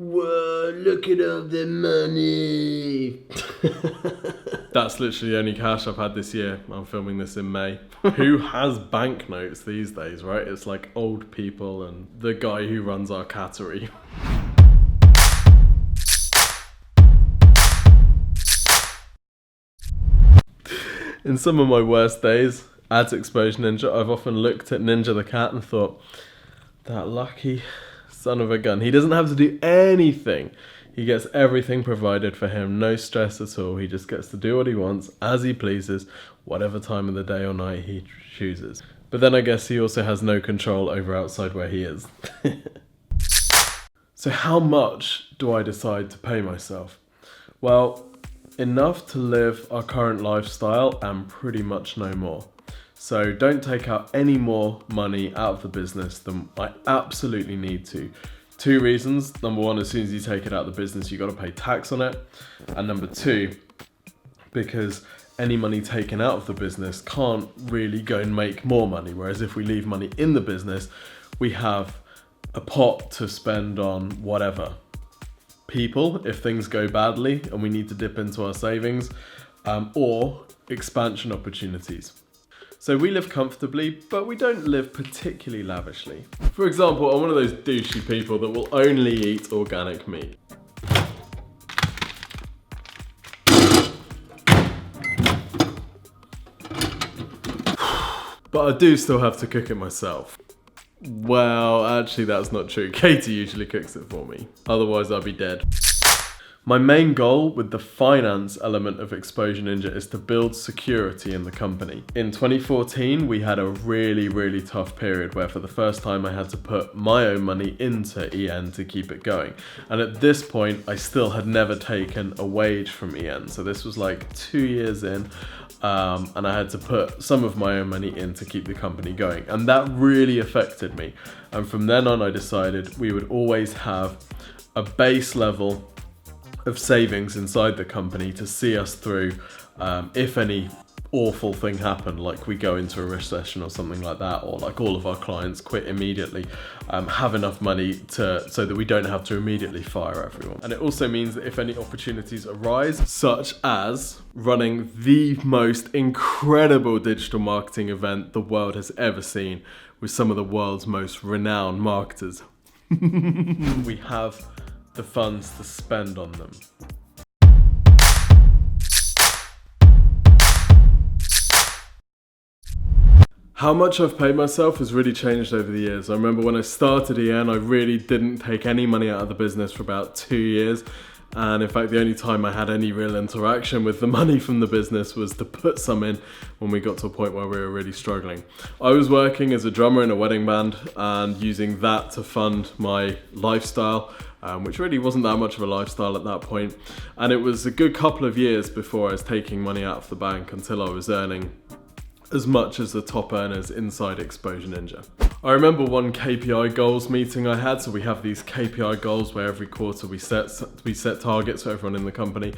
Whoa, look at all the money. That's literally the only cash I've had this year. I'm filming this in May. Who has banknotes these days, right? It's like old people and the guy who runs our cattery. In some of my worst days, as Exposure Ninja, I've often looked at Ninja the cat and thought, that lucky son of a gun. He doesn't have to do anything. He gets everything provided for him, no stress at all. He just gets to do what he wants, as he pleases, whatever time of the day or night he chooses. But then I guess he also has no control over outside where he is. So how much do I decide to pay myself? Well, enough to live our current lifestyle and pretty much no more. So don't take out any more money out of the business than I absolutely need to. Two reasons. Number one, as soon as you take it out of the business, you got to pay tax on it. And number two, because any money taken out of the business can't really go and make more money. Whereas if we leave money in the business, we have a pot to spend on whatever. People, if things go badly and we need to dip into our savings, or expansion opportunities. So we live comfortably, but we don't live particularly lavishly. For example, I'm one of those douchey people that will only eat organic meat. But I do still have to cook it myself. Well, actually that's not true. Katie usually cooks it for me. Otherwise I'll be dead. My main goal with the finance element of Exposure Ninja is to build security in the company. In 2014, we had a really tough period where for the first time I had to put my own money into EN to keep it going. And at this point, I still had never taken a wage from EN. So this was like 2 years in. And I had to put some of my own money in to keep the company going. And that really affected me. And from then on, I decided we would always have a base level of savings inside the company to see us through if any awful thing happened, like we go into a recession or something like that, or like all of our clients quit immediately, have enough money so that we don't have to immediately fire everyone. And it also means that if any opportunities arise, such as running the most incredible digital marketing event the world has ever seen with some of the world's most renowned marketers, we have the funds to spend on them. How much I've paid myself has really changed over the years. I remember when I started EN, I really didn't take any money out of the business for about 2 years. And in fact, the only time I had any real interaction with the money from the business was to put some in when we got to a point where we were really struggling. I was working as a drummer in a wedding band and using that to fund my lifestyle, which really wasn't that much of a lifestyle at that point. And it was a good couple of years before I was taking money out of the bank until I was earning as much as the top earners inside Exposure Ninja. I remember one KPI goals meeting I had. So we have these KPI goals where every quarter we set targets for everyone in the company.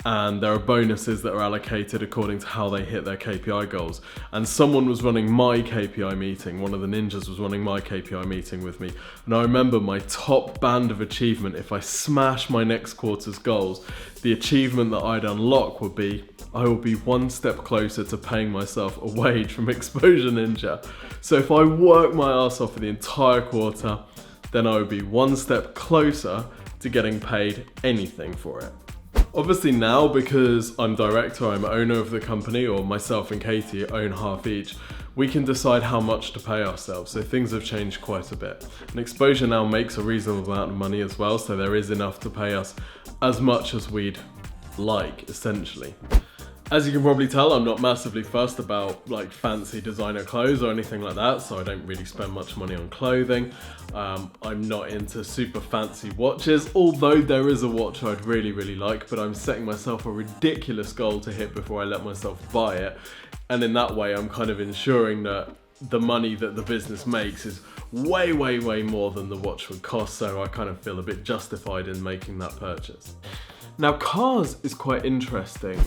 And there are bonuses that are allocated according to how they hit their KPI goals. And someone was running my KPI meeting. One of the ninjas was running my KPI meeting with me. And I remember my top band of achievement, if I smash my next quarter's goals, the achievement that I'd unlock would be, I will be one step closer to paying myself a wage from Exposure Ninja. So if I work my ass off for the entire quarter, then I would be one step closer to getting paid anything for it. Obviously now, because I'm director, I'm owner of the company, or myself and Katie own half each, we can decide how much to pay ourselves. So things have changed quite a bit. And Exposure now makes a reasonable amount of money as well, so there is enough to pay us as much as we'd like, essentially. As you can probably tell, I'm not massively fussed about like fancy designer clothes or anything like that, so I don't really spend much money on clothing. I'm not into super fancy watches, although there is a watch I'd really like, but I'm setting myself a ridiculous goal to hit before I let myself buy it. And in that way, I'm kind of ensuring that the money that the business makes is way more than the watch would cost, so I kind of feel a bit justified in making that purchase. Now, cars is quite interesting.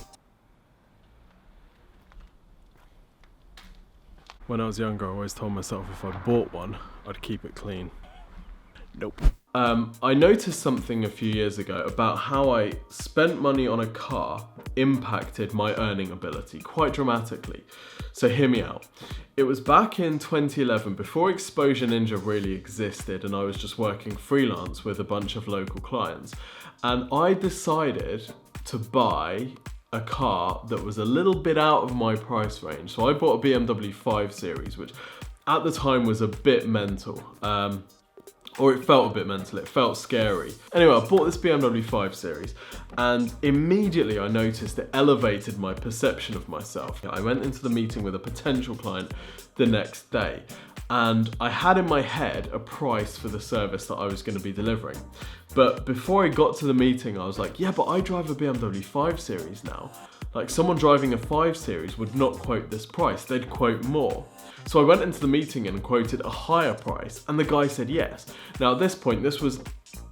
When I was younger, I always told myself if I bought one, I'd keep it clean. Nope. I noticed something a few years ago about how I spent money on a car impacted my earning ability quite dramatically. So hear me out. It was back in 2011, before Exposure Ninja really existed, and I was just working freelance with a bunch of local clients. And I decided to buy a car that was a little bit out of my price range. So I bought a BMW 5 Series, which at the time was a bit mental. Or it felt a bit mental, it felt scary. Anyway, I bought this BMW 5 Series and immediately I noticed it elevated my perception of myself. I went into the meeting with a potential client the next day and I had in my head a price for the service that I was going to be delivering. But before I got to the meeting, I was like, yeah, but I drive a BMW 5 Series now. Like, someone driving a 5 Series would not quote this price, they'd quote more. So I went into the meeting and quoted a higher price, and the guy said yes. Now at this point, this was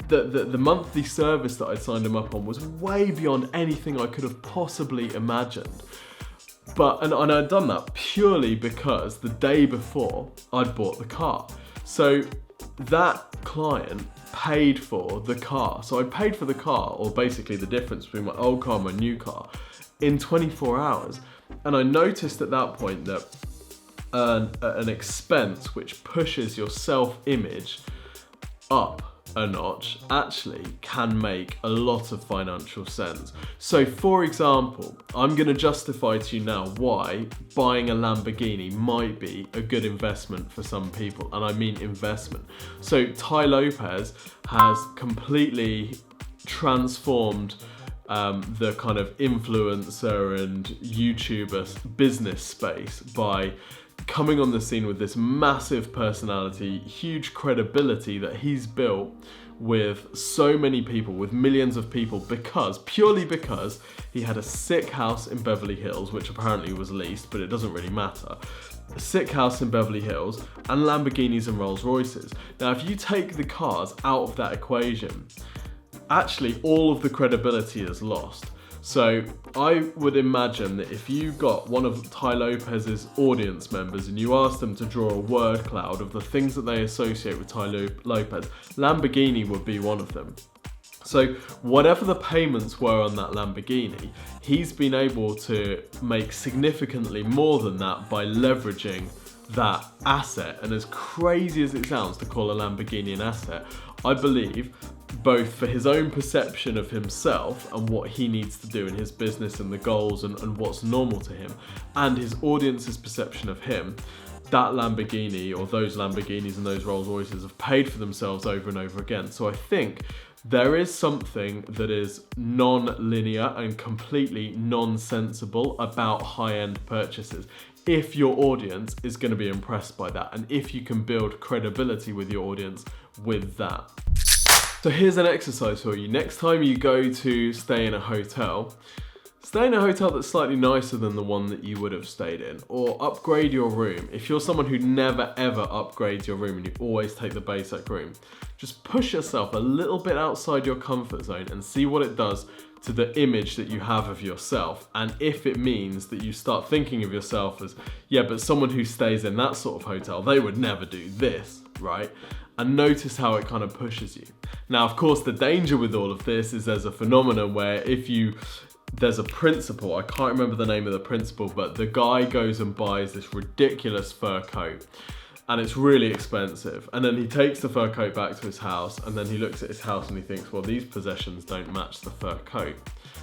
the monthly service that I'd signed him up on was way beyond anything I could have possibly imagined. And I'd done that purely because the day before I'd bought the car. So that client paid for the car. So I paid for the car, or basically the difference between my old car and my new car, in 24 hours. And I noticed at that point that an expense which pushes your self-image up a notch actually can make a lot of financial sense. So for example, I'm going to justify to you now why buying a Lamborghini might be a good investment for some people, and I mean investment. So Tai Lopez has completely transformed the kind of influencer and YouTuber business space by coming on the scene with this massive personality, huge credibility that he's built with so many people, with millions of people, purely because he had a sick house in Beverly Hills, which apparently was leased, but it doesn't really matter. A sick house in Beverly Hills and Lamborghinis and Rolls Royces. Now, if you take the cars out of that equation, actually all of the credibility is lost. So I would imagine that if you got one of Tai Lopez's audience members and you asked them to draw a word cloud of the things that they associate with Tai Lopez, Lamborghini would be one of them. So whatever the payments were on that Lamborghini, he's been able to make significantly more than that by leveraging that asset. And as crazy as it sounds to call a Lamborghini an asset, I believe both for his own perception of himself and what he needs to do in his business and the goals and what's normal to him, and his audience's perception of him, that Lamborghini or those Lamborghinis and those Rolls Royces have paid for themselves over and over again. So I think there is something that is non-linear and completely nonsensible about high-end purchases if your audience is going to be impressed by that, and if you can build credibility with your audience with that. So here's an exercise for you. Next time you go to stay in a hotel, stay in a hotel that's slightly nicer than the one that you would have stayed in, or upgrade your room. If you're someone who never ever upgrades your room and you always take the basic room, just push yourself a little bit outside your comfort zone and see what it does to the image that you have of yourself. And if it means that you start thinking of yourself as, yeah, but someone who stays in that sort of hotel, they would never do this, right? And notice how it kind of pushes you. Now, of course, the danger with all of this is there's a phenomenon where there's a principle, I can't remember the name of the principle, but the guy goes and buys this ridiculous fur coat and it's really expensive. And then he takes the fur coat back to his house and then he looks at his house and he thinks, well, these possessions don't match the fur coat.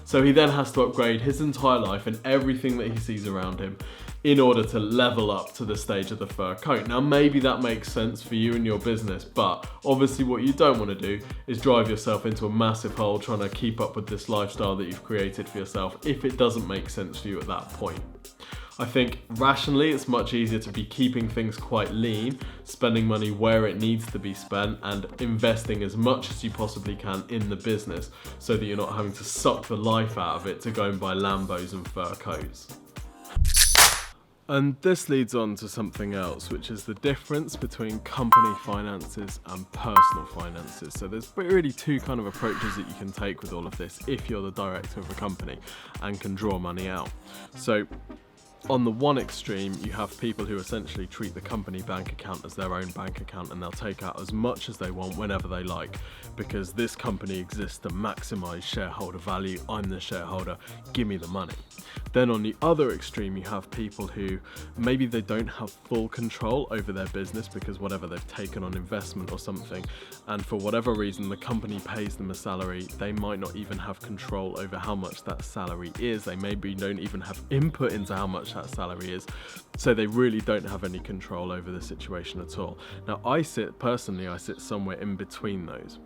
So he then has to upgrade his entire life and everything that he sees around him in order to level up to the stage of the fur coat. Now, maybe that makes sense for you and your business, but obviously what you don't want to do is drive yourself into a massive hole trying to keep up with this lifestyle that you've created for yourself if it doesn't make sense for you at that point. I think rationally, it's much easier to be keeping things quite lean, spending money where it needs to be spent and investing as much as you possibly can in the business so that you're not having to suck the life out of it to go and buy Lambos and fur coats. And this leads on to something else, which is the difference between company finances and personal finances. So there's really two kind of approaches that you can take with all of this if you're the director of a company and can draw money out. So On the one extreme, you have people who essentially treat the company bank account as their own bank account, and they'll take out as much as they want whenever they like, because this company exists to maximize shareholder value. I'm the shareholder, give me the money. Then on the other extreme, you have people who maybe they don't have full control over their business because whatever they've taken on investment or something, and for whatever reason the company pays them a salary. They might not even have control over how much that salary is. They maybe don't even have input into how much that salary is, so they really don't have any control over the situation at all. Now I sit somewhere in between those.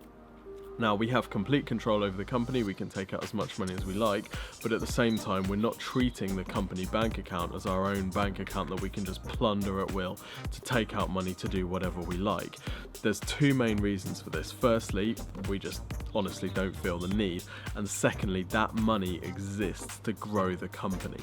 Now we have complete control over the company, we can take out as much money as we like, but at the same time we're not treating the company bank account as our own bank account that we can just plunder at will to take out money to do whatever we like. There's two main reasons for this. Firstly, we just honestly don't feel the need, and secondly, that money exists to grow the company.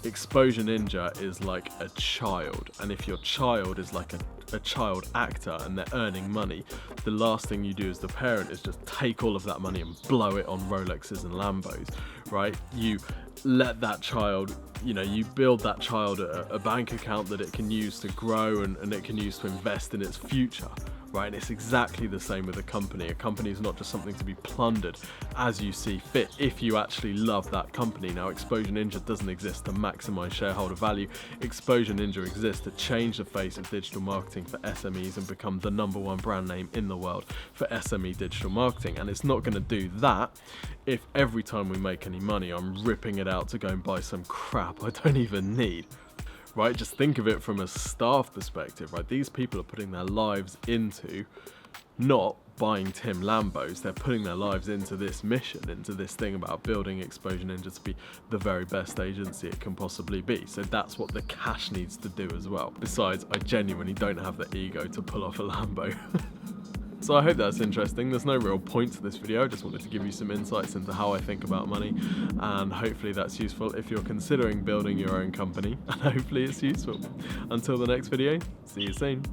Exposure Ninja is like a child, and if your child is like a child actor and they're earning money, the last thing you do as the parent is just take all of that money and blow it on Rolexes and Lambos, right? You let that child, you build that child a bank account that it can use to grow and it can use to invest in its future. Right, and it's exactly the same with a company. A company is not just something to be plundered as you see fit if you actually love that company. Now, Exposure Ninja doesn't exist to maximize shareholder value. Exposure Ninja exists to change the face of digital marketing for SMEs and become the #1 brand name in the world for SME digital marketing. And it's not going to do that if every time we make any money, I'm ripping it out to go and buy some crap I don't even need. Right, just think of it from a staff perspective, right? These people are putting their lives into not buying Tim Lambos, they're putting their lives into this mission, into this thing about building Exposure Ninja to be the very best agency it can possibly be. So that's what the cash needs to do as well. Besides, I genuinely don't have the ego to pull off a Lambo. So I hope that's interesting. There's no real point to this video. I just wanted to give you some insights into how I think about money, and hopefully that's useful if you're considering building your own company, and hopefully it's useful. Until the next video, see you soon.